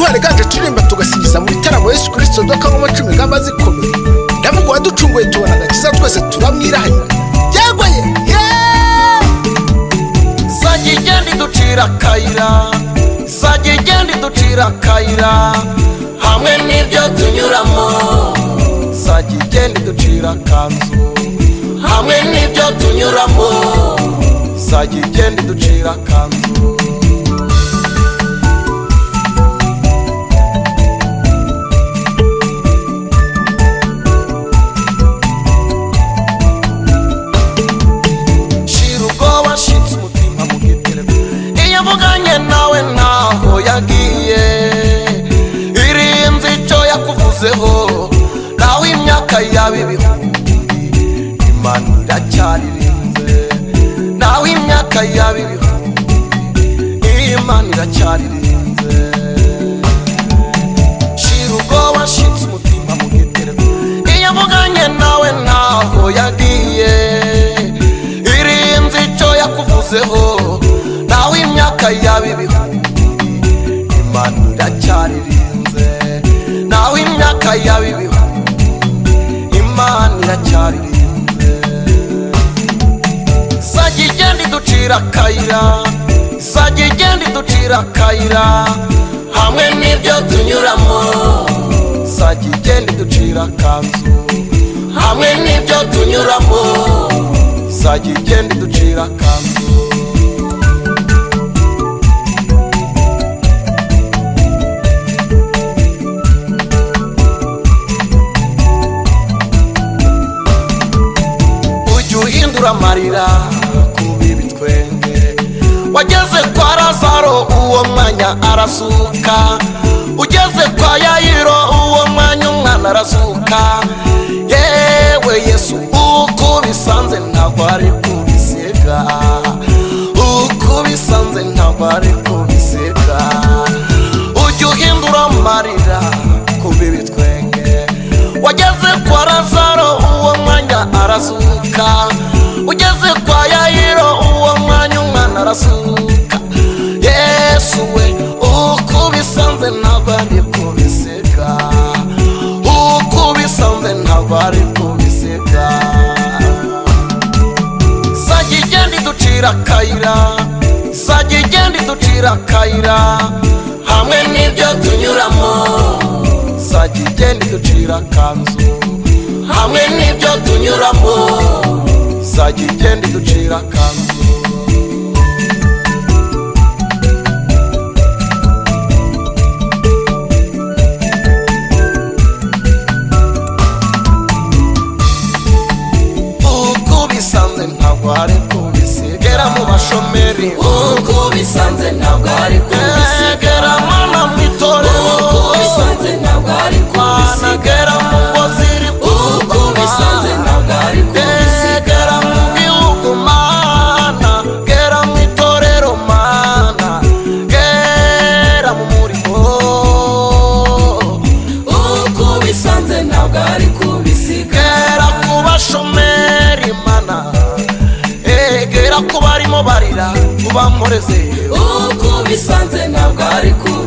intwari ganje turimba tugasingiza mu bitaramo Yesu Kristo dukangoma 10 ngamba zikomeye ndavuga waducunguye tubona agakiza twese turamwirahira yagwaye Sagigendi ducira kayira Sagigendi ducira kayira hamwe n'ibyo tunyuramo Sagigendi ducira kanzu hamwe n'ibyo tunyuramo Sagigendi ducira kanzu Yavuganye nawe naho yagiye irinzi icyo yakuvuzeho nawe imyaka y'ibihumbi Imana iracyaririnze nawe imyaka y'ibihumbi Imana iracyaririnze shira ubwoba shitse umutima mu gitereko yavuganye nawe naho yagiye irinzi icyo yakuvuzeho nawe imyaka y'ibihumbi Imana iracyaririnze nawe imyaka y'ibihumbi Imana iracyaririnze Sagigendi ducira kayira Sagigendi ducira kayira hamwe n'ibyo tunyuramo Sagigendi ducira kanzu hamwe n'ibyo tunyuramo Sagigendi ducira kanzu Marira kubibi twenge wageze kwa Lazaro uwo mwanya arasuka ugeze kwa Yayiro uwo mwanya umwana arasuka yewe Yesu uko bisanze ntabwo ari kubiseka uko bisanze ntabwo ari kubiseka ujye uhindura marira kubibi twenge wageze kwa Lazaro uwo mwanya arasuka ugeze kwa Yayiro uwo mwanya umwana arasuka Yesu we uko bisanze ntabwo ari kubiseka uko bisanze ntabwo ari kubiseka Sagigendi ducira kayira Sagigendi ducira kayira hamwe n'ibyo tunyuramo Sagigendi ducira kanzu hamwe n'ibyo tunyuramo Sagigendi ducira kanzu uko bisanze ntabwo ari kubisigera mu bashomeri uko bisanze ntabwo ari kubisigera mana mwitorero uko bisanze ntabwo ari kubisigera mu ngo ziri uko bisanze ntabwo ari kubisigera mu gihugu mana gera mu itorero mana gera mu murimo uko bisanze ntabwo ari kubisigera ku bashomeri mana gera ku barimo barira ubamporeze uko bisanze ntabwo ari kubisigera